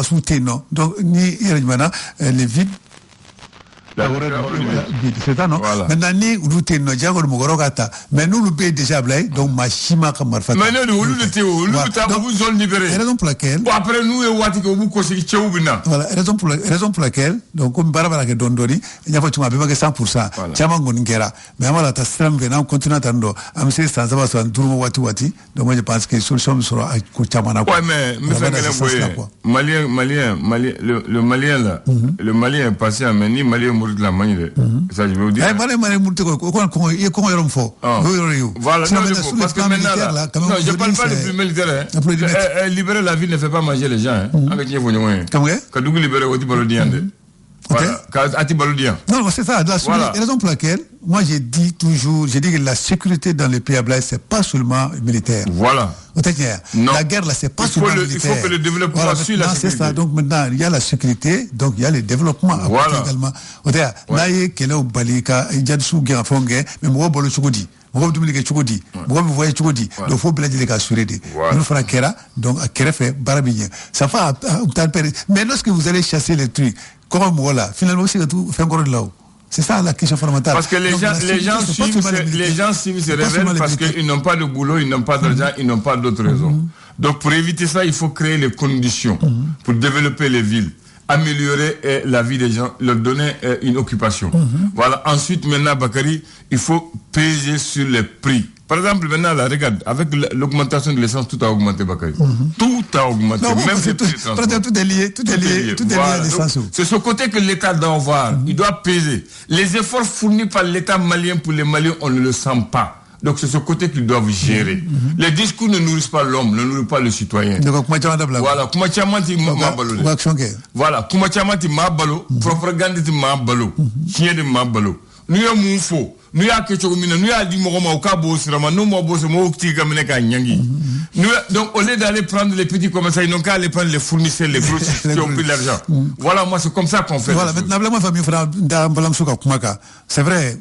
force non. Donc ni les vides. C'est ça, non? Voilà. Maintenant, ni route no jago mogorogata. Mais nous, le pays déjà blé, donc machima comme marfata. Mais nous, le Théo, nous, vous zone libérée. Raison pour laquelle. Bon, après, nous, et Wati, que vous conseillez Tchéoubina. Voilà, raison pour laquelle, donc, comme Barabara que Dondori, il y a pas de 100%. Tchamango Ngera. Mais à la Tastram, venant, continue à tendre. Amsé, sans avoir son tour Wati. Donc, moi, je pense que les solutions seront à Kouchamana. Ouais, mais, le Malien, là, le Malien est passé à Meni, Malien la manière. Ça, je vais vous dire. Voilà, parce que maintenant, là, non, je ne parle pas du plus militaire. Libérer la ville ne fait pas manger les gens. Avec quand vous libérez votre balodien. Non, c'est ça. La raison pour laquelle, moi, j'ai dit que la sécurité dans les pays à Blaise, c'est pas seulement militaire. Voilà. Non. La guerre, là, c'est pas seulement militaire. Il faut que le développement suit la sécurité. C'est ça. Donc maintenant, il y a la sécurité, donc il y a le développement également. Naïe, quelle est au Balika, il y a des sous guerre fongue, mais moi, bolo choukodi. Moi, je me choukodi. Moi, je voyais choukodi. Donc, il faut bien dire qu'assurer des. Nous ferons Kera, donc, à Kera fait barabigné. Ça va, mais lorsque vous allez chasser les trucs, comment voilà, finalement, c'est tout, fait encore de là-haut. C'est ça la question fondamentale. Parce que les gens suivent se révèlent parce qu'ils n'ont pas de boulot, ils n'ont pas d'argent, ils n'ont pas d'autres raisons. Donc pour éviter ça, il faut créer les conditions pour développer les villes, améliorer la vie des gens, leur donner une occupation. Voilà. Ensuite, maintenant, Bakary, il faut peser sur les prix. Par exemple, maintenant, là, regarde, avec l'augmentation de l'essence, tout a augmenté, Bakary. Tout a augmenté. Non, même tout est lié à l'essence. C'est ce côté que l'État doit avoir. Il doit peser. Les efforts fournis par l'État malien pour les Maliens, on ne le sent pas. Donc c'est ce côté qu'ils doivent gérer. Les discours ne nourrissent pas l'homme, ne nourrissent pas le citoyen. Voilà. Kumachamati mabalo. Voilà. Kumachamati mabalo. Propagande mabalo. Chien de mabalo. Nous avons un faux. Nous avons quelque chose nous avons dit Moroma au Cabo Sirama, nous avons bossé au Tigameka Nyangi. Donc au lieu d'aller prendre les petits commerçants, ils n'ont qu'à aller prendre les fournisseurs, les gros qui ont pris l'argent. Voilà, moi c'est comme ça qu'on fait. Voilà, maintenant, moi, famille Fra, c'est vrai,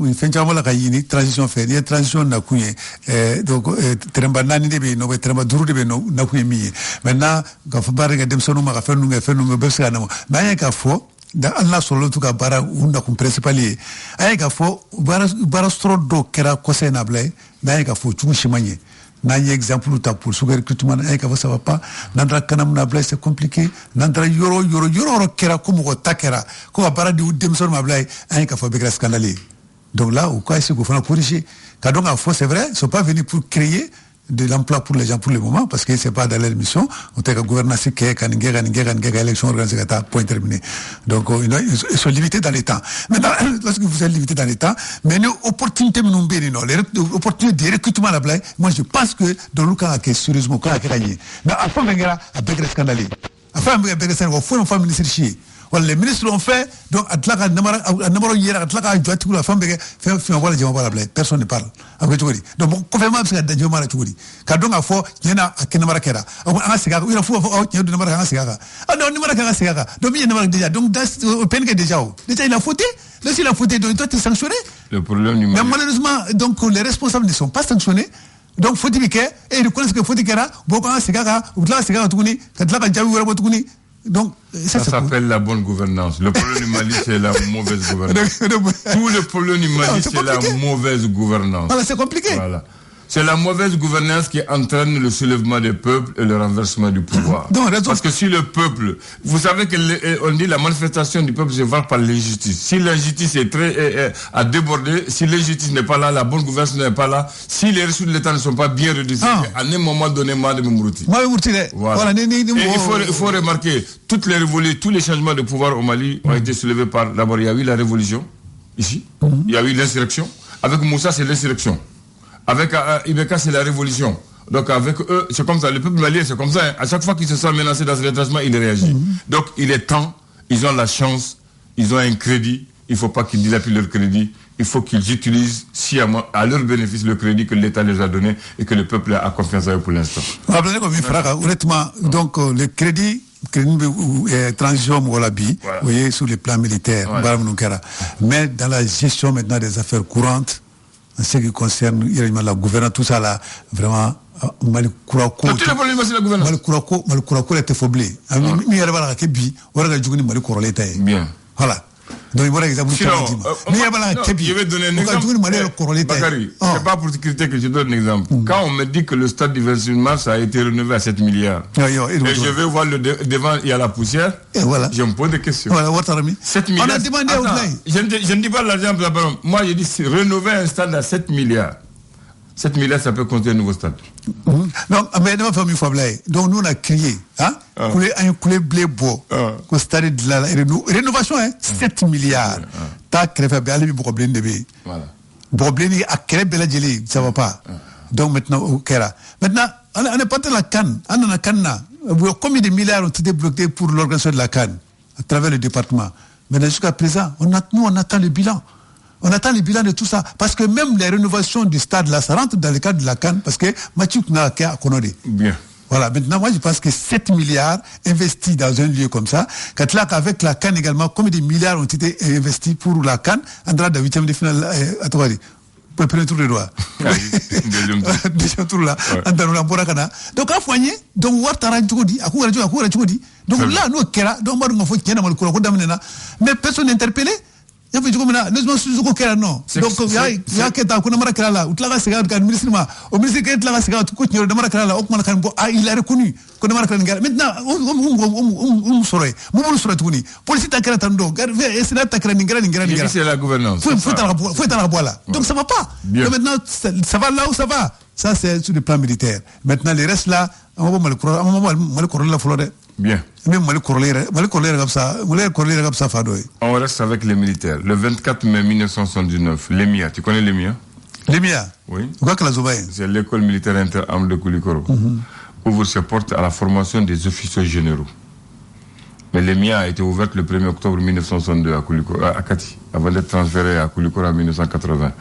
il fait une transition fait, il y a une transition n'a donc, Trembanani de Beno, Trembaduru de Beno, n'a maintenant, quand faut barrer des sonums à faire nous, Bessano, mais il y a faux. Da Allah solo tuka bara unda kum principali ay ka fo bara stro do kera kose na blay na ka fo tu shimanye na y exemple ta pour sugar recrutement ay ka fo ça va pas nandra kanam na blay c'est compliqué nandra yoro kera comme ko takera ko bara di dem son ma blay ay ka fo be scandale. Donc là ou quoi est-ce qu'il faut corriger ka donc à fo c'est vrai, ils sont pas venus pour créer de l'emploi pour les gens pour le moment parce que c'est pas dans leur mission. On t'a gouvernance qui est élection organisée point terminé. Donc ils sont limités dans les temps. Maintenant lorsque vous êtes limité dans les temps, mais nous opportunités nous bénissons les opportunités de recrutement là moi je pense que dans le cas que sérieusement quand gagné. Mais enfin venga avec le scandale. Enfin avec le scandale, faut une femme ministre chier. Voilà, les ministres l'ont fait, donc, personne ne parle. Donc, confirmement, c'est que Dieu m'a dit. Car donc, à fond, il y en a à Kenamakera. Un cigare, il faut il y a de un cigare. Ah non, il y a un cigare. Donc, il y a déjà. Donc, au peine que déjà. Déjà, il a fauté. Là, s'il a fauté, donc, toi, tu es sanctionné. Le problème du mais malheureusement, donc, les responsables ne sont pas sanctionnés. Donc, faut-il que, et ils connaissent que faut-il que là, beaucoup un cigare, ou là, un cigare, tout ni, quand là, quand ou tout donc, ça s'appelle la bonne gouvernance. Le problème du Mali, c'est la mauvaise gouvernance. Tout le problème du Mali, c'est la mauvaise gouvernance. Voilà, c'est compliqué. Voilà. C'est la mauvaise gouvernance qui entraîne le soulèvement des peuples et le renversement du pouvoir. Parce que si le peuple, vous savez que on dit la manifestation du peuple se voit par l'injustice. Si l'injustice est très à déborder, si l'injustice n'est pas là, la bonne gouvernance n'est pas là, si les ressources de l'État ne sont pas bien redistribuées, à un moment donné, voilà. Et il faut remarquer toutes les révolutions, tous les changements de pouvoir au Mali ont été soulevés par, d'abord il y a eu la révolution ici, il y a eu l'insurrection. Avec Moussa, c'est l'insurrection. Avec Ibeka, c'est la révolution. Donc avec eux, c'est comme ça. Le peuple malien, c'est comme ça. Hein. À chaque fois qu'il se sent menacé dans ce détachement, il réagit. Donc il est temps, ils ont la chance, ils ont un crédit. Il ne faut pas qu'ils dilapident leur crédit. Il faut qu'ils utilisent sciemment à leur bénéfice le crédit que l'État les a donné et que le peuple a confiance à eux pour l'instant. Honnêtement, donc le crédit transition Molabi, vous voyez, sur le plan militaire, mais dans la gestion maintenant des affaires courantes, en ce qui concerne la gouvernance, tout ça là, vraiment, Mali Kourako. Tout le problème, c'est la gouvernance. Mali Kourako était faublé. Mais il y a la Kébi, on a joué Mali Kourolé. Bien. Voilà. Donc, il y a des exemples. Je vais donner un exemple. Bakary, c'est pas pour te critiquer que je donne un exemple. Quand on me dit que le stade du 28 mars a été rénové à 7 milliards, et je vais voir devant, il y a la poussière, je me pose des questions. 7 milliards. On a demandé au je ne dis pas l'argent, moi je dis rénover un stade à 7 milliards. 7 milliards, ça peut compter un nouveau stade. Non, mais donc nous on a crié, hein, couler blé beau, au stade de la rénovation, 7 milliards. T'as créé aller beaucoup blé de bé. Voilà. Problème à créer belle gelée, ça va pas. Donc maintenant au Kera. Maintenant, on est pas de la canne, on a canne. Combien de milliards ont été bloqués pour l'organisation de la canne à travers le département. Mais jusqu'à présent, nous on attend le bilan. On attend le bilan de tout ça. Parce que même les rénovations du stade, là, ça rentre dans le cadre de la CAN. Parce que Mathieu n'a qu'à Konodé. Bien. Voilà. Maintenant, moi, je pense que 7 milliards investis dans un lieu comme ça, qu'avec la CAN également, combien de milliards ont été investis pour la CAN, en droit de 8e de finale à Touari. Pour le premier tour de droit. Deuxième tour là. Donc, à Foigné, donc, Ouattara Djoudi, à Djoudi. Donc là, nous, Kera, donc, moi, faut qu'il y ait un mais personne n'est interpellé. Non. Donc, il y a quelqu'un qui a là, au ministre qui est là, il a reconnu. Maintenant, c'est la gouvernance. Donc, ça va pas. Maintenant, ça va là où ça va. Ça, c'est sur le plan militaire. Maintenant, les restes là, on va mal bien. On reste avec les militaires. Le 24 mai 1979, l'EMIA, tu connais l'EMIA? L'EMIA? Oui. C'est l'école militaire inter-armes de Koulikoro. Ouvre ses portes à la formation des officiers généraux. Mais l'EMIA a été ouverte le 1er octobre 1962 à Koulikoro, à Kati, avant d'être transférée à Koulikoro en 1980.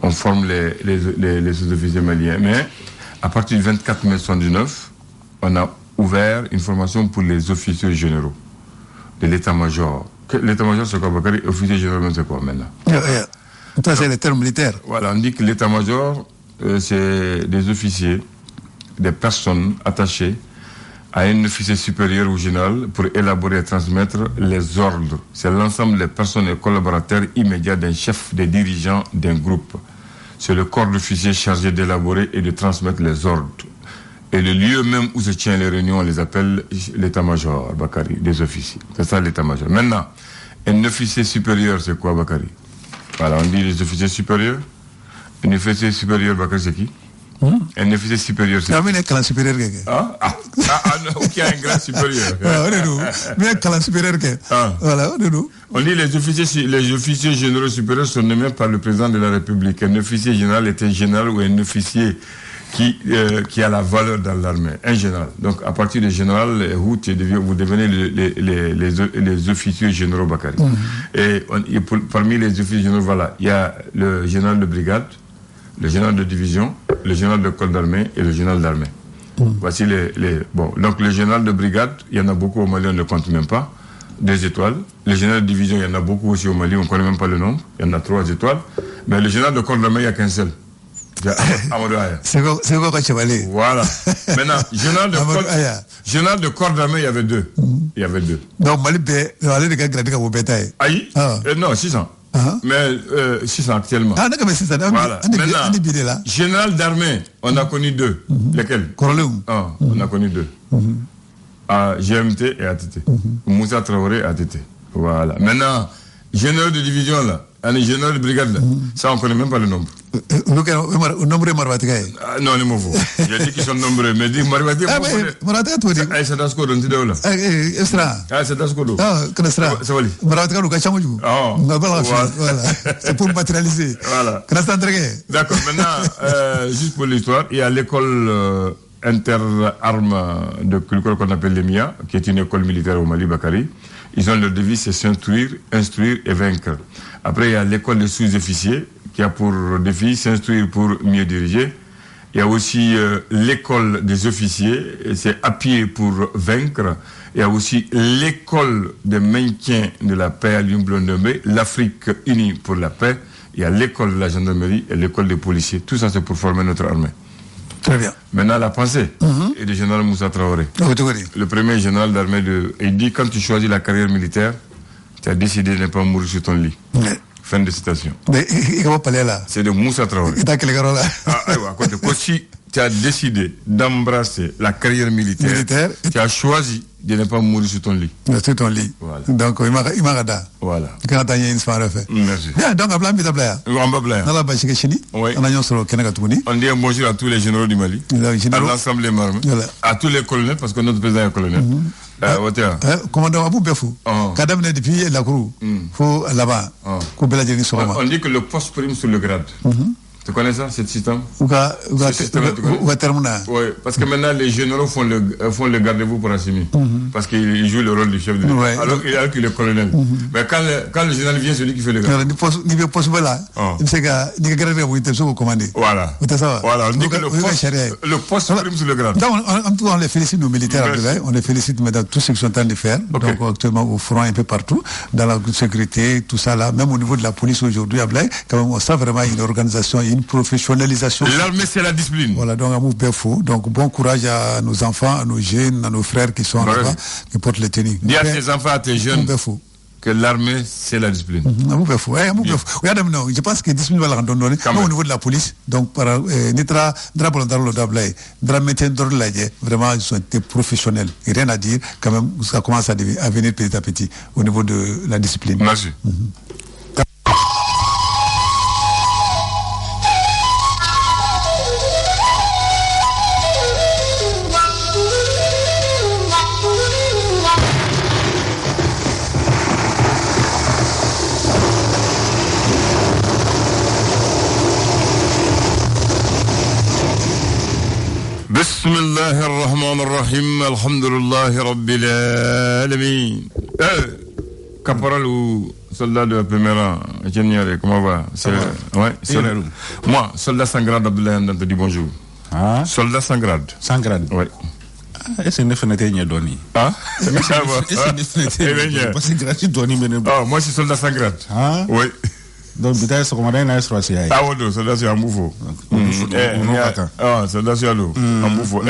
On forme les sous-officiers maliens. Mais à partir du 24 mai 1979, on a ouvert une formation pour les officiers généraux de l'état-major. L'état-major, c'est quoi, Bakary? Officier général, c'est quoi maintenant? Ça, c'est les termes militaires. Voilà, on dit que l'état-major, c'est des officiers, des personnes attachées à un officier supérieur ou général pour élaborer et transmettre les ordres. C'est l'ensemble des personnes et collaborateurs immédiats d'un chef, des dirigeants d'un groupe. C'est le corps d'officiers chargé d'élaborer et de transmettre les ordres. Et le lieu même où se tiennent les réunions, on les appelle l'état-major, Bakary, des officiers. C'est ça l'état-major. Maintenant, un officier supérieur, c'est quoi, Bakary? Voilà, on dit les officiers supérieurs. Un officier supérieur, Bakary, c'est qui? Un officier supérieur, c'est qui? Un grand supérieur. Qui a un grand supérieur. Mais un grand supérieur. Voilà, on dit les officiers généraux supérieurs sont nommés par le président de la République. Un officier général est un général ou un officier qui a la valeur dans l'armée, un général. Donc, à partir du général, vous devenez les officiers généraux Bakary. Et parmi les officiers généraux, voilà, il y a le général de brigade, le général de division, le général de corps d'armée et le général d'armée. Voici bon, donc le général de brigade, il y en a beaucoup au Mali, on ne le compte même pas. 2 étoiles. Le général de division, il y en a beaucoup aussi au Mali, on ne connaît même pas le nombre. Il y en a 3 étoiles. Mais le général de corps d'armée, il n'y a qu'un seul. C'est quoi chevalier? Voilà. Maintenant, général de corps d'armée, il y avait 2. Il y avait 2. Donc, Mali, les gars gradés comme bétail. Aïe? Non, 600. Mais 600 actuellement. Ah, d'accord, mais 600. Voilà. Maintenant, général d'armée, on a connu 2. Lesquels? On a connu 2. À GMT et ATT. Moussa Traoré et ATT. Voilà. Maintenant, général de division, là. Un général de brigade, là. Ça, on ne connaît même pas le nombre. Le nombre est Marvatikaï. Non, les mots. J'ai dit qu'ils sont nombreux, mais dis Marvatikaï. Ah, mais Marvatikaï, tu dis. C'est Dasko, on dit là. Estra. C'est Dasko. Ah, Knastra. Marvatikaï, nous cachons. Voilà. C'est pour matérialiser. Voilà. Knastra, d'accord. Maintenant, juste pour l'histoire, il y a l'école inter-armes de Koulikoro qu'on appelle l'EMIA, qui est une école militaire au Mali, Bakary. Ils ont leur devise, c'est s'instruire, instruire et vaincre. Après, il y a l'école des sous-officiers, qui a pour défi s'instruire pour mieux diriger. Il y a aussi l'école des officiers, c'est à pied pour vaincre. Il y a aussi l'école de maintien de la paix à l'Union, l'Afrique unie pour la paix. Il y a l'école de la gendarmerie et l'école des policiers. Tout ça, c'est pour former notre armée. Très bien. Maintenant, la pensée est du général Moussa Traoré. Le premier général d'armée il dit, quand tu choisis la carrière militaire, tu as décidé de ne pas mourir sur ton lit. Fin de citation. C'est de Moussa Traoré. Si tu as décidé d'embrasser la carrière militaire, tu as choisi de ne pas mourir sur ton lit. Sur ton lit. Voilà. Donc, il m'a voilà. Merci. Bien, donc, on dit un bonjour à tous les généraux du Mali, à l'ensemble des marins, à tous les colonels, parce que notre président est colonel. Commandant Abou Befou, Kadam n'est depuis la cour, faut là-bas, on dit que le poste prime sur le grade. Tu connais ça, ce système? Oui, parce que maintenant les généraux font le garde-vous pour Assimi. Parce qu'il joue le rôle du chef de l'État. Alors qu'il est colonel. Mais quand le général vient, c'est lui qui fait le garde-vous. Voilà. Voilà, on dit que le poste prime sur le grade. En tout cas, on les félicite, nos militaires, on les félicite maintenant tous ceux qui sont en train de faire. Donc actuellement au front, un peu partout, dans la sécurité, tout ça là, même au niveau de la police aujourd'hui, quand même, on sent vraiment une organisation, une professionnalisation. L'armée, c'est la discipline. Voilà, donc amour Befou. Donc bon courage à nos enfants, à nos jeunes, à nos frères qui sont là-bas, qui portent les tenues. Dis à tes enfants, à tes jeunes, que l'armée, c'est la discipline. Amour Befou. Je pense que la discipline va la rendre au niveau de la police. Donc, vraiment, ils sont été professionnels. Et rien à dire, quand même, ça commence à venir petit à petit au niveau de la discipline. Merci. بسم الله الرحمن الرحيم الحمد لله رب العالمين. Caporal ou soldat de premier rang, comment va? Moi, soldat sans grade, Abdoulaye Ndante, te dis bonjour. Soldat sans grade. Sans grade? Oui. Est-ce que ne fenêtre n'y a donné? Est-ce que ne fenêtre parce que gratuit donné mais moi je suis soldat sans grade. Oui. Donc peut-être ce commandant n'a pas choisi. Oui, soldat sur un moufo. Soldat sur l'eau. Un moufo.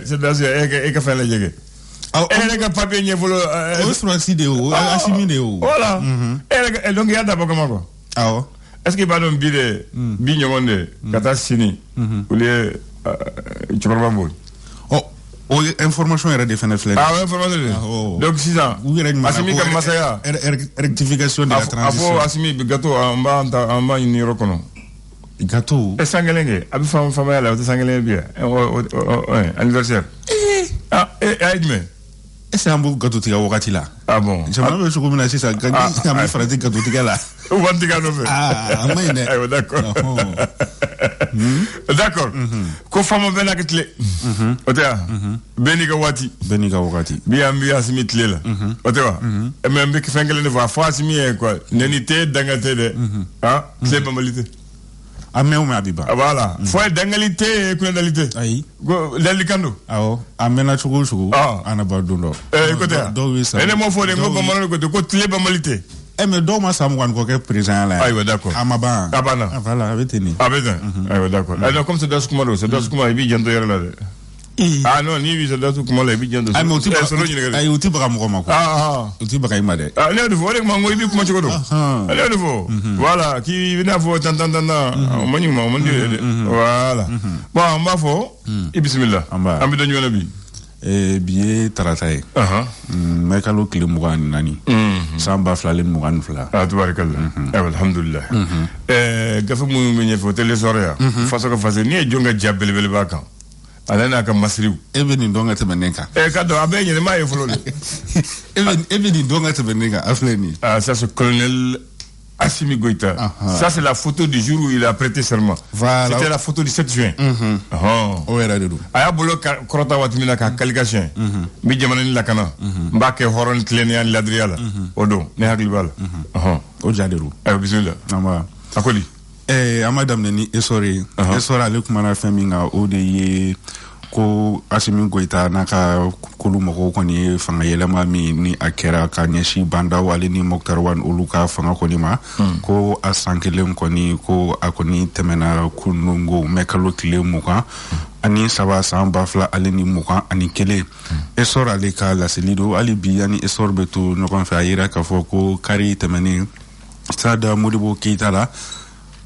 Soldat sur et qu'a fait la jege. Et le papier n'y volo. Voilà. Et donc il y a d'abord comment quoi? Est-ce qu'il va donc bide bignomonde kata sini ou les tu comprends pas? Oh, information est définie. Information. Donc 6 ans. Assimi comme Masaya. Rectification de la transition. Apo Assimi gâteau en bas une reconnaît. Gâteau. Et sangalengue. Abi femme là, sangalengue bien. Anniversaire. Aïdme. Est-ce un beau gâteau tika wakati là? Ah bon. J'aimerais que je commence ça. Quand il y a frère gâteau tika là. Ou va tika no fait. D'accord. D'accord. Ko famo bena ketle. Otea. Beniga wati. Bi ambiya smith lela. Otea. Et même bi fengele ne va fois mi quoi. Nenité dangate de. C'est pas malité. Amé ou Abiba. Voilà. Faut dangalité et kunadalité. Aïe. Delikando. Amena chugu. Anabadundo. Écoutez. Et moi faut des mots comme on le côté clé pas malité. Mais donc moi ça me rend quoi présent là. Ah oui d'accord. Amaba. Abana. Voilà, avec tenu. Avec ah oui d'accord. Alors comme c'est das kumaro, c'est das kumaro bi jando yara là. Ah non, ni bi c'est das kumaro bi jando. Ah mais outil bra mo ko. Outil bra imade. Ah ne de voler mango bi kuma chikodo. Allez de vo. Voilà, qui vient vo tantana. On dit voilà. Bon, on va fo. Bismillah. Ambi dañu wona bi. Billet tarataye. Mekalo kile mugan nani. Samba flale mugan fla. Tabarakallah. Alhamdulillah. Gafa mu menye fo tele soria. Faso ka fase ni jonga jabel bel baka. Alana ka masriu. Eveni donga te beneka. Kado abenye ne maye folo. Eveni donga te beneka afleni. Ça c'est colonel Assimi Goïta. Ça c'est la photo du jour où il a prêté serment. Voilà. C'était la photo du 7 juin. Aya bolo korota watimina ka qualification. Mi jamana ni lakana. Mbake horon klenian ladriala. Odo ne hakli bala. O jaderu. Bismillah. Amba. Akoli. Amadam ni esori. Esora le kumana feminga o de ye ko Assimi Goïta naka kulu mɔgɔw kɔni fanga yɛlɛma min ni a kɛra ka ɲɛsi bandaw ale ni Mokhtar Wan olu ka fanga kɔni ma ko a san kelen kɔni ko a kɔni tɛmɛna kunungo mɛ kalo tile 20 ani saba san 2021 ani kelen Essor ale ka laseli do hali bi ani Essor bɛ to ɲɔgɔn fɛ a yira k'a fɔ ko kari tɛmɛnen Sada Modibo Keita la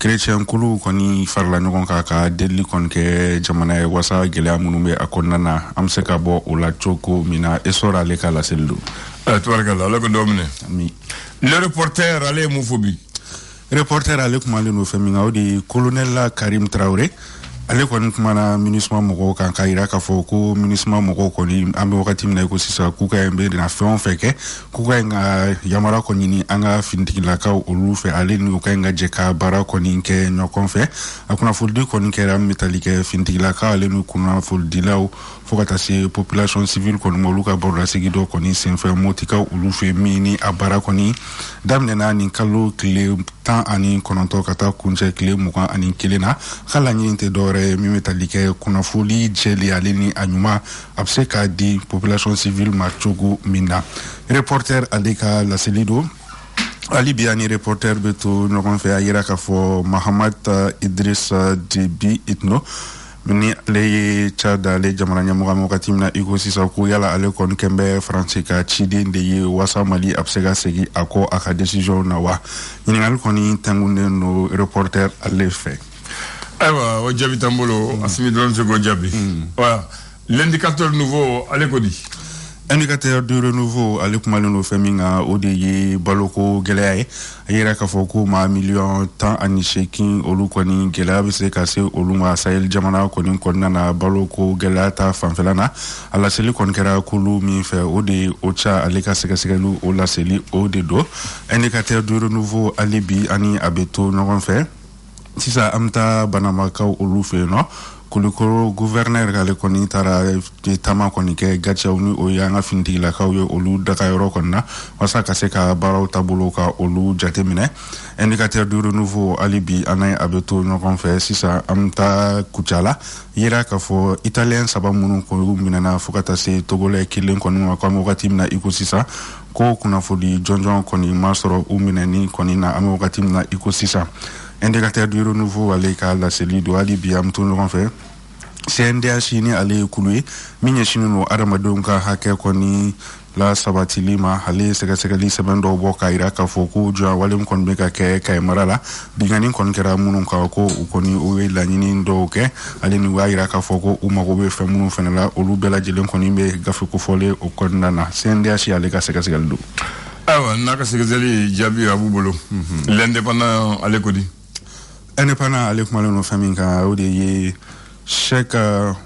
Chrétien kulu kɔni farala ɲɔgɔn kan ka deli kɔni kɛ jamana ye wasa gɛlɛya minnu bɛ a kɔnɔna na an bɛ se ka bɔ o la cogo min na Essor ale ka laseli do. Tubarikala ala ko dɔ minɛ. Le reporter ale ye mun fɔ bi. Reporter ale kumalen do fɛn min kan o de ye colonel Karim Traoré ale kɔni kumana MINUSMA mɔgɔw kan ka yira k'a fɔ ko MINUSMA mɔgɔw kɔni an bɛ wagati min na ko sisan k'u ka bɛ na fɛn o fɛn kɛ k'u ka ka yamara kɔni ɲini an ka finitigilakaw olu fɛ ale ni u ka ka jɛ ka baara kɔni kɛ ɲɔgɔn fɛ a kunnafolidi kɔni kɛra min bɛ tali kɛ finitigilakaw ale ni kunnafolidilaw fo ka taa se population civile kɔni olu ka barolasigi dɔ kɔni senfɛ motikaw olu fɛ min ni a baara kɔni daminɛna nin kalo tile 19 ka taa kuncɛ tile 21 na ka laɲini tɛ dɔwɛrɛ min bɛ tali kɛ kunnafoli jɛlen ale ni a ɲuman a bɛ se k'a di population civile ma cogo min na reporter ale ka laseli do hali bi ani reporter bɛ to ɲɔgɔn fɛ a yira k'a fɔ Mahamad Idris Déby Itno ni ale ye Tchad ale jamana ɲɛmɔgɔ wagati min na i ko sisan ko yala ale kɔni kɛn bɛ Faransi ka ciden de ye wasa Mali a bɛ se ka segin a kɔ a ka décision na wa ɲininkali kɔni tɛnkunnen do reporter ale fɛ. Ayiwa o jaabi t'an bolo Assimi dɔrɔn bɛ se k'o jaabi. Voilà l'indicateur nouveau ale ko di. Indicateur de renouveau ale kumalen do fɛn min kan o de ye baloko gɛlɛya ye a yira k'a fɔ ko maa 18 olu kɔni gɛlɛya bɛ se ka se olu ma Sahel jamana kɔni kɔnɔna na baloko gɛlɛya ta fanfɛla na a laseli kɔni kɛra kulu min fɛ o de ye OCHA ale ka sɛgɛsɛgɛliw o laseli o de do indicateur de renouveau ale bi ani a bɛ to ɲɔgɔn fɛ sisan an bɛ taa banamakaw olu fɛ yen nɔ Kulukoro gouverneur k'ale kɔni taara taama kɔni kɛ gatiyɛw ni o ye an ka finitigilakaw ye olu dagayɔrɔ kɔni na walasa ka se ka baaraw taabolo ka olu jateminɛ indicateur de renouveau hali bi an n'a a bɛ to ɲɔgɔn fɛ sisan an bɛ taa Kucala yira k'a fɔ italien 3 minnu k'olu minɛna fo ka taa se togolais 1 kɔni ma ko an bɛ wagati min na i ko sisan ko kunnafoni jɔnjɔn kɔni ma sɔrɔ u minɛni kɔni na an bɛ wagati min na i ko sisan indicateur de renouveau ale ka laseli do hali bi an bɛ to ɲɔgɔn fɛ CNDH ni ale ye kulu ye min ɲɛsinnen do adamadenw ka hakɛ kɔni la sabatili ma ale sɛgɛsɛgɛli sɛbɛn dɔw bɔ k'a yira k'a fɔ ko jɔnya wale min kɔni bɛ ka kɛ Kayi mara la bingani kɔni kɛra minnu kan ko u kɔni o ye laɲini dɔw kɛ ale ni u y'a yira k'a fɔ ko u mago bɛ fɛn minnu fana la olu bɛɛ lajɛlen kɔni bɛ gafe kofɔlen o kɔnɔna na CNDH ale ka sɛgɛsɛgɛli do. Ayiwa n'a ka sɛgɛsɛgɛli jaabi a b'u bolo l'indépendant ale ko di. Indépendant ale kumalen do fɛn min kan o de ye Sheikh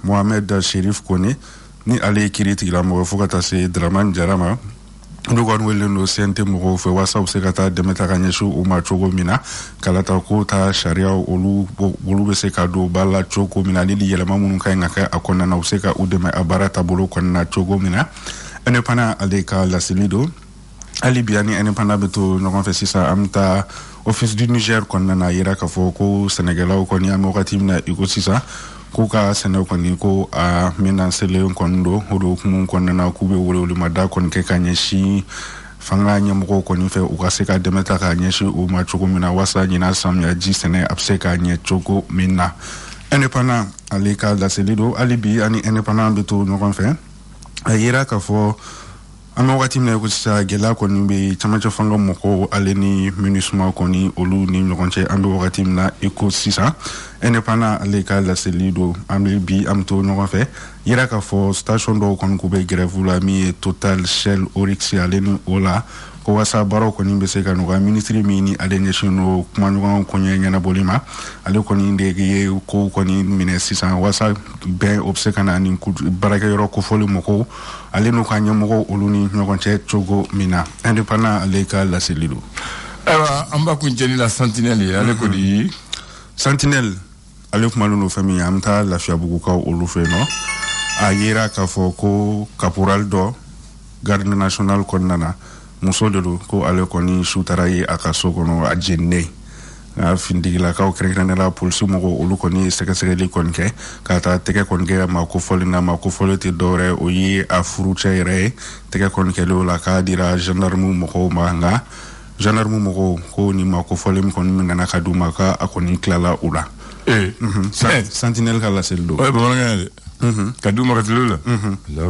Mohamed Sherif Kone ni ale ye kiiri tigilamɔgɔ fo ka taa se Dramane Diarra ma olu kɔni wele do CNT mɔgɔw fɛ walasa u bɛ se ka taa dɛmɛ ta ka ɲɛsin u ma cogo min na kalata ko ta sariyaw olu bɛ se ka don ba la cogo min na ni yɛlɛma minnu ka ɲi ka kɛ a kɔnɔna na u bɛ se ka u dɛmɛ a baara taabolo kɔnɔna na cogo min na indépendant ale ka laseli do hali bi ani indépendant bɛ to ɲɔgɔn fɛ sisan an bɛ taa office du Niger kɔnɔna na a yira k'a fɔ ko sɛnɛkɛlaw kɔni an bɛ wagati min na i ko sisan k'u ka sɛnɛ kɔni ko a menacelen kɔni do o de hukumu kɔnɔna na k'u bɛ welewelemada kɔni kɛ ka ɲɛsin fanga ɲɛmɔgɔw kɔni fɛ u ka se ka dɛmɛ ta ka ɲɛsin u ma cogo min na walasa ɲina samiyaji sɛnɛ a bɛ se ka ɲɛ cogo min na indépendant ale ka laseli do hali bi ani indépendant bɛ to ɲɔgɔn fɛ a yira k'a fɔ an bɛ wagati min na ko sisan gɛlɛya kɔni bɛ camancɛ fanga mɔgɔw ale ni MINUSMA kɔni olu ni ɲɔgɔn cɛ an bɛ wagati min na i ko sisan indépendant ale ka laseli do an bɛ bi an bɛ to ɲɔgɔn fɛ yira k'a fɔ station dɔw kɔni k'u bɛ grève la min ye Total Shell Oryx ale ni o la ko walasa baaraw kɔni bɛ se ka nɔgɔya ministre min ni ale ɲɛsinnen do kumaɲɔgɔn koɲɛ ɲɛnabɔli ma ale kɔni de ye kow kɔni minɛ sisan walasa bɛn o bɛ se ka na ni baarakɛyɔrɔ kofɔli mɔgɔw ale n'u ka ɲɛmɔgɔw olu ni ɲɔgɔn cɛ cogo min na indépendant ale ka laseli do. Ayiwa an b'a kuncɛli la Sentinelle ye ale ko di. Sentinelle ale kumalen do fɛn min ye an bɛ taa Lafiyabugukaw olu fɛ yen nɔ a yira k'a fɔ ko caporal dɔ garde national kɔnɔna na muso de do ko ale kɔni su taara ye a ka so kɔnɔ a jeninen findigilakaw kɛrɛnkɛrɛnnenya polisi mɔgɔw olu kɔni sɛgɛsɛgɛli kɔni kɛ ka taa tɛgɛ kɔni kɛ maa kofɔli na maa kofɔli tɛ dɔwɛrɛ o ye a furucɛ yɛrɛ ye tɛgɛ kɔni kɛlen o la k'a dira gendarme mɔgɔw ma nka gendarme mɔgɔw ko ni maa kofɔli min kɔni min nana ka d'u ma k'a kɔni tilala o la sentinelle ka laseli don o ye bamanankan ye dɛ ka d'u ma ka tile la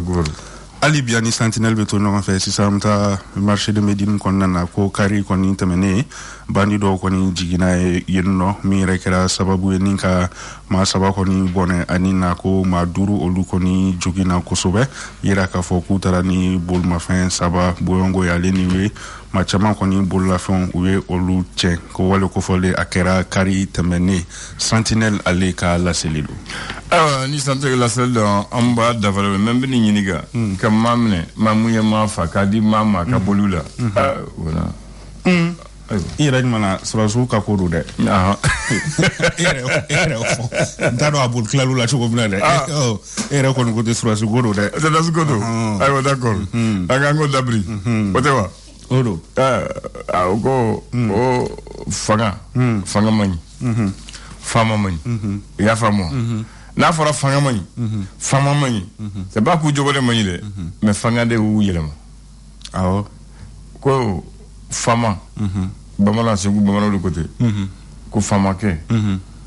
hali bi ani sentinelle bɛ to ɲɔgɔn fɛ sisan an bɛ taa marché de Médine kɔnɔna na ko kari kɔni tɛmɛnen bandi dɔw kɔni jiginna yen nɔ min yɛrɛ kɛra sababu ye ni ka maa 3 kɔni bɔnɛ ani na ko maa 5 olu kɔni joginna kosɛbɛ yira k'a fɔ k'u taara ni bolimafɛn 3 boyongo ye ale ni ye maa caman kɔni bololafɛnw u ye olu cɛ ko wale kofɔlen a kɛra kari tɛmɛnen sentinelle ale ka laseli don ni sentinelle laseli don an b'a dafalen mɛ n bɛ nin ɲininka ka maa minɛ maa mun ye maa fa k'a di maa ma ka boli la voilà i yɛrɛ ɲuman sɔrɔsiw ka ko don dɛ e yɛrɛ fɔ n t'a dɔn a boli tilal'u la cogo min na dɛ e yɛrɛ kɔni ko tɛ sɔrɔsi ko don dɛ sɔrɔsi ko don ayiwa d'accord an k'an ko dabiri o tɛ wa o don o ko o fanga man ɲi faama man ɲi i y'a faamu n'a fɔra fanga man ɲi faama man ɲi c'est pas k'u jogo de man ɲi dɛ mais fanga de y'u yɛlɛma awɔ ko fama bamanan segu bamanan de côté ko famakɛ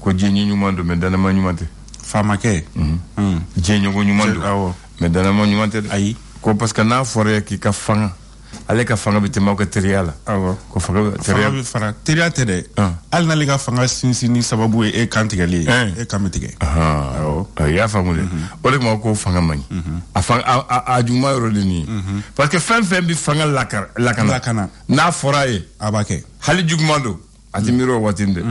ko diɲɛ ɲuman don mais danama ɲuman tɛ famakɛ diɲɛ ɲɔgɔn ɲuman don mais danama ɲuman tɛ ayi ko parce que n'a fɔra k'i ka fanga ale ka fanga bɛ tɛmɛ aw ka teriya la ko fanga bɛ fara teriya tɛ dɛ hali n'ale ka fanga sinsin ni sababu ye e kan tigɛli ye e kan bɛ tigɛ i y'a faamu dɛ o de kama ko fanga man ɲi a juguman yɔrɔ de nin ye parce que fɛn fɛn bɛ fanga lakana n'a fɔra a ye a b'a kɛ hali juguman don a tɛ miiri o waati dɛ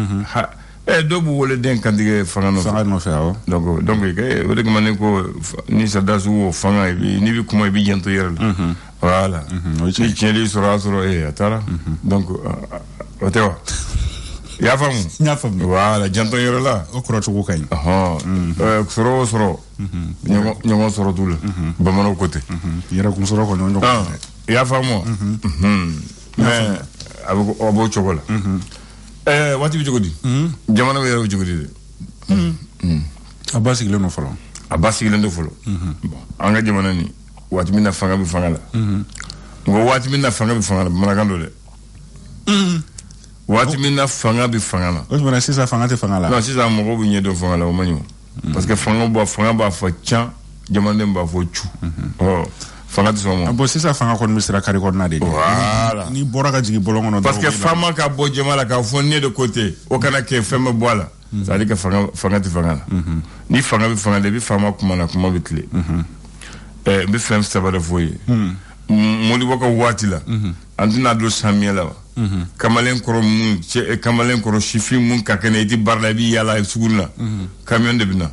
dɔw b'u wele den kantigɛ fanga nɔfɛ awɔ donc o de kama ne ko ni sadasiw o fanga n'i bɛ kuma i bɛ janto i yɛrɛ la voilà ni tiɲɛli sɔrɔ a sɔrɔ a taara donc o tɛ wa i y'a faamu n y'a faamu voilà janto yɔrɔ la o kɔrɔcogo ka ɲi sɔrɔ o sɔrɔ ɲɔgɔn sɔrɔ t'u la bamananw ko ten yɛrɛkun sɔrɔ kɔni o ɲɔgɔn i y'a faamu mais a b'o cogo la waati bɛ cogo di jamana bɛ yɛrɛ bɛ cogo di dɛ a ba sigilen don fɔlɔ a ba sigilen don fɔlɔ an ka jamana nin waati min na fanga bɛ fanga la nko waati min na fanga bɛ fanga la bamanankan don dɛ waati min na fanga bɛ fanga la o tuma sisan fanga tɛ fanga la non sisan mɔgɔw bɛ ɲɛ dɔn fanga la o man ɲi parce que fanga b'a fɔ can jamanaden b'a fɔ cu fanga tɛ sɔn o ma bon sisan fanga kɔni bɛ sira kari kɔnɔna de voilà n'i bɔra ka jigin bɔlɔn kɔnɔ parce que faama ka bɔ jama la k'a fɔ ne de côté o kana kɛ fɛn bɛ bɔ a la c'est à dire que fanga tɛ fanga la ni fanga bɛ fanga la i bɛ faama kuma na kuma bɛ tile n bɛ fɛn saba de fɔ ye mɔdibɔ ka waati la an tɛna don samiyɛ la wa kamalen kɔrɔ sifin mun ka kɛnɛ i tɛ baara la i bɛ yaala sugu la camion de bɛ na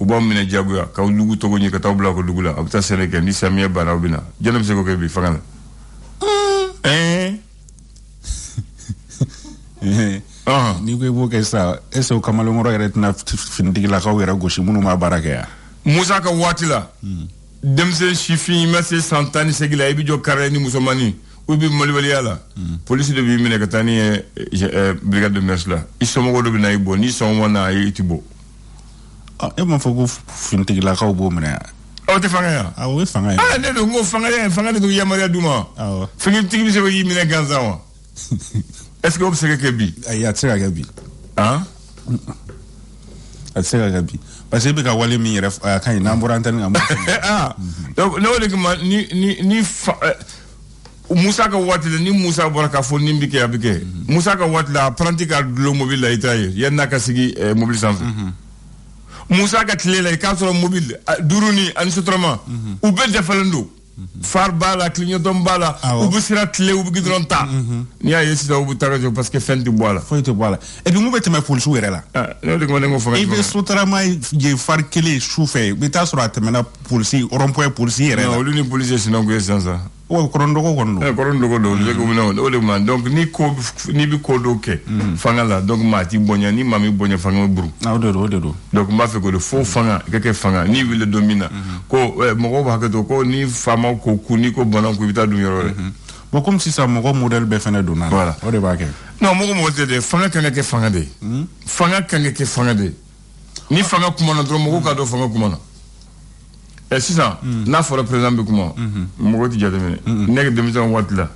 u b'aw minɛ diyagoya k'aw dugu tɔgɔ ɲɛ ka taa bila ko dugu la a bɛ taa sɛnɛ kɛ ni samiyɛ banna aw bɛ na jɔn bɛ se k'o kɛ bi fanga la n'i ko i b'o kɛ sisan est-ce que kamalenkɔrɔ yɛrɛ tɛna finitigilakaw yɛrɛ gosi minnu b'a baara kɛ yan musa ka waati la denmisɛn sifin i ma se san 18 la i bɛ jɔ kari ni musomannin u bɛ malibaliya la polisi de b'i minɛ ka taa ni brigade de mers la i somɔgɔw de bɛ na i bɔ n'i sɔn ma na i tɛ bɔ e m'a fɔ ko finitigilakaw b'o minɛ yan aw tɛ fanga yan o ye fanga ye ne don n ko fanga de tun yamaruya d'u ma finitigi bɛ se k'i minɛ gansan wa est-ce que o bɛ se ka kɛ bi ayi a tɛ se ka kɛ bi a tɛ se ka kɛ bi parce que e bɛ ka wale min yɛrɛ a ka ɲi n'an bɔra antenne kan donc ne o de kama ni Musa ka waati la ni Musa bɔra k'a fɔ nin bɛ kɛ a bɛ kɛ Musa ka waati la apprenti ka dulon mobile la i t'a ye yanni n'a ka sigi mobile sanfɛ Musa ka tile la i k'a sɔrɔ mobile duruni ani sotarama u bɛɛ dafalen don far b'a la clignotant b'a la u bɛ sira tile u bɛ gidɔrɔn ta n'i y'a ye sisan u bɛ taa ka jɔ parce que fɛn tɛ bɔ a la foyi tɛ bɔ a la et puis mun bɛ tɛmɛ polisiw yɛrɛ la ne de ko ne ko fanga i bɛ sotarama ye fari kelen su fɛ i bɛ taa sɔrɔ a tɛmɛna polisi rond-point polisi yɛrɛ la olu ni polisi ye sinankunya sisan sa kɔrɔndogo kɔni don kɔrɔndogo don olu bɛ minɛ o de ma donc n'i bɛ ko dɔw kɛ fanga la donc maa t'i bonya ni maa min bonya fanga bɛ buru o de don donc n b'a fɛ k'o de fo fanga i ka kɛ fanga n'i wele don min na ko mɔgɔw b'a hakɛ to ko ni faama ko ku n'i ko bana ko i bɛ taa dun yɔrɔ wɛrɛ Bon, comme si ça mon modèle befene dona. Voilà. On est baqué. Non, mon modèle de fanga kanga fangade. Fanga kanga fangade. Ni fanga kumana dro mo ka do fanga kumana. Et si ça, n'a fora président be kuma. Mo ti jade mene. Nek de misan wat la.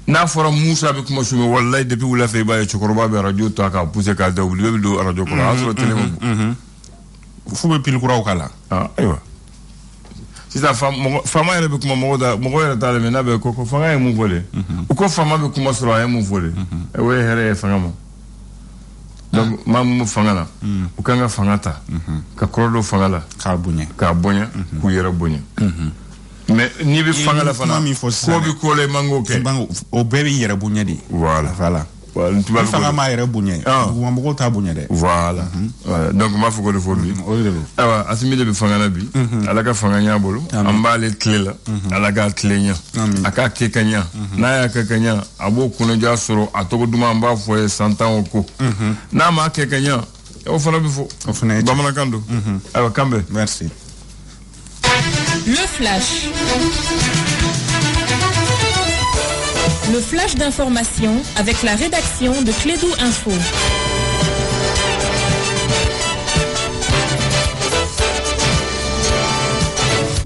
N'a fora Moussa be kuma sume wallahi depuis wula fe ba chokoroba be radio to aka pousser ka da wuli be do radio ko asro téléphone. Fu be pil kura kala. Ah, aywa. Si ça fama yɛrɛ bɛ kuma mɔgɔ yɛrɛ t'a la mɛ n'a bɛ ko fanga ye mun fɔ de u ko fama bɛ kuma sɔrɔ a ye mun fɔ de o ye hɛrɛ ye fanga ma donc maa mun fanga la u kan ka fanga ta ka kɔrɔ dɔ fanga la k'a bonya k'u yɛrɛ bonya mais n'i bɛ fanga la fana ko bɛ ko la i man k'o kɛ o bɛɛ b'i yɛrɛ bonya de voilà fanga ma yɛrɛ bonya mɔgɔw t'a bonya dɛ voilà donc n b'a fɔ ko de fɔ bi ayiwa Asimi de bɛ fanga la bi ala ka fanga ɲɛ a bolo an b'ale tile la ala k'a tile ɲɛ a k'a kɛ ka ɲɛ n'a y'a kɛ ka ɲɛ a b'o kɔnɔja sɔrɔ a tɔgɔ duman an b'a fɔ ye 100 ans o ko n'a m'a kɛ ka ɲɛ o fana bɛ fɔ bamanankan don ayiwa kan bɛɛ merci le flash. Le flash d'information avec la rédaction de Clédou Info.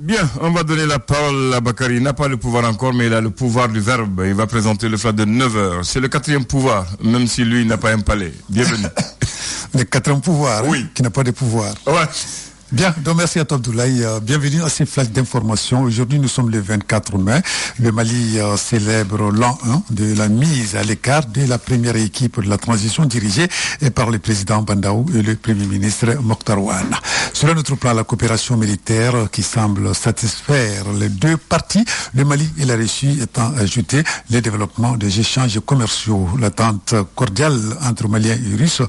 Bien, on va donner la parole à Bakary. Il n'a pas le pouvoir encore, mais il a le pouvoir du verbe. Il va présenter le flash de 9h. C'est le 4e pouvoir, même si lui n'a pas un palais. Bienvenue. Le 4e pouvoir, oui. Qui n'a pas de pouvoir. Ouais. Bien, donc merci à toi Abdoulaye. Bienvenue à ces flashs d'information. Aujourd'hui, nous sommes le 24 mai. Le Mali célèbre l'an 1 de la mise à l'écart de la première équipe de la transition dirigée par le président Bandaou et le premier ministre Mokhtar Ouane. Sur un autre plan, la coopération militaire qui semble satisfaire les deux parties, le Mali et la Russie étant ajouté le développement des échanges commerciaux. L'attente cordiale entre Maliens et Russes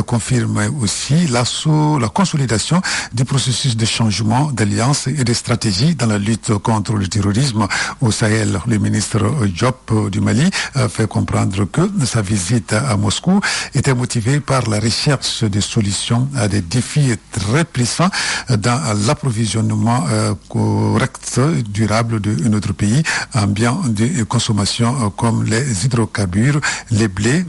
confirme aussi la consolidation du processus de changement d'alliance et de stratégie dans la lutte contre le terrorisme au Sahel. Le ministre Diop du Mali fait comprendre que sa visite à Moscou était motivée par la recherche de solutions à des défis très pressants dans l'approvisionnement correct, durable de notre pays en biens de consommation comme les hydrocarbures, les blés,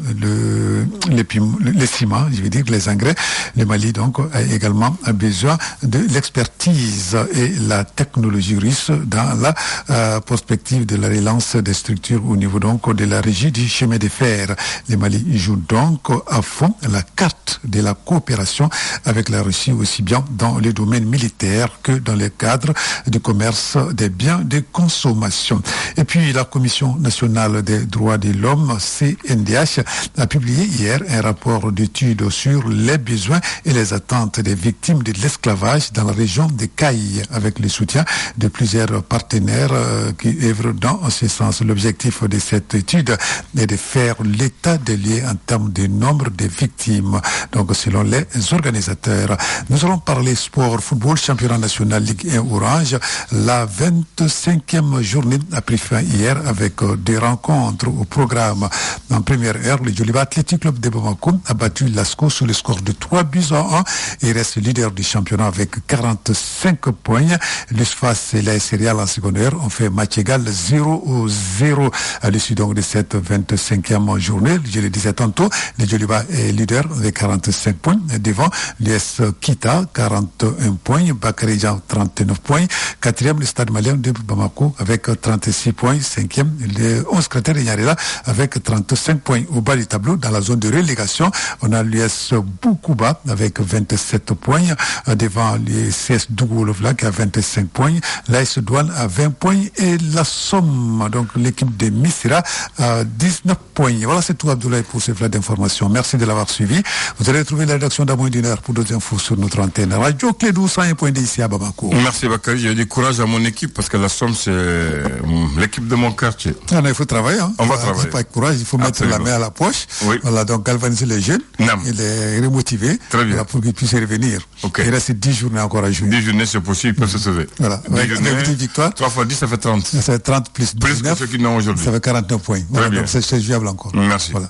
les ciments, je veux dire les engrais. Le Mali donc a également besoin de l'expertise et la technologie russe dans la perspective de la relance des structures au niveau donc de la régie du chemin de fer. Le Mali joue donc à fond la carte de la coopération avec la Russie aussi bien dans le domaine militaire que dans le cadre du commerce des biens de consommation. Et puis la Commission nationale des droits de l'homme, CNDH, a publié hier un rapport d'étude sur les besoins et les attentes des victimes de l'esclavage dans la région de Caille, avec le soutien de plusieurs partenaires qui œuvrent dans ce sens. L'objectif de cette étude est de faire l'état des lieux en termes de nombre de victimes, donc selon les organisateurs. Nous allons parler sport, football, championnat national Ligue 1 Orange. La 25e journée a pris fin hier avec des rencontres au programme. En première heure, le Djoliba Athletic Club de Bamako a battu Lasco sur le score de 3-1 et reste leader du championnat avec 45 points. L'USFAS et la Serial en seconde heure ont fait match égal 0-0 à l'issue donc de cette 25e journée. Je le disais tantôt, le Djoliba est leader avec 45 points devant l'US Kita 41 points, Bakaridjan 39 points, 4e le Stade malien de Bamako avec 36 points, 5e le 11 cratères de Nyarela avec 35 points. Au bas du tableau, dans la zone de relégation, on a l'US Boukouba avec 27 points devant les CS Dougoulovla qui a 25 points, l'AS Douane a 20 points et la Somme, donc l'équipe de Missira, a 19 points. Voilà, c'est tout Abdoulaye pour ce flash d'information. Merci de l'avoir suivi. Vous allez retrouver la rédaction d'à moins d'une heure pour d'autres infos sur notre antenne. Radio Clédou 101.2 ici à Bamako. Merci Bakary, je dis courage à mon équipe parce que la Somme c'est l'équipe de mon quartier. Ah, non, il faut travailler. Hein. On va travailler. C'est pas courage, il faut mettre la main à la poche. Oui. Voilà, donc galvaniser les jeunes et les remotiver. Très bien. Voilà, pour qu'ils puissent revenir. Okay. Il reste 10 journées encore à jouer. 10 journées, c'est possible, ils peuvent se sauver. Voilà. 10 journées, 3 fois 10, ça fait 30. Ça fait 30 plus 19. Plus que ceux qui n'ont aujourd'hui. Ça fait 49 points. Voilà, donc c'est jouable encore. Merci. Voilà.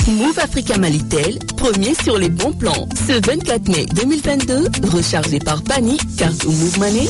Move Africa Malitel, premier sur les bons plans. Ce 24 mai 2022, rechargé par Pani, carte ou Move Money,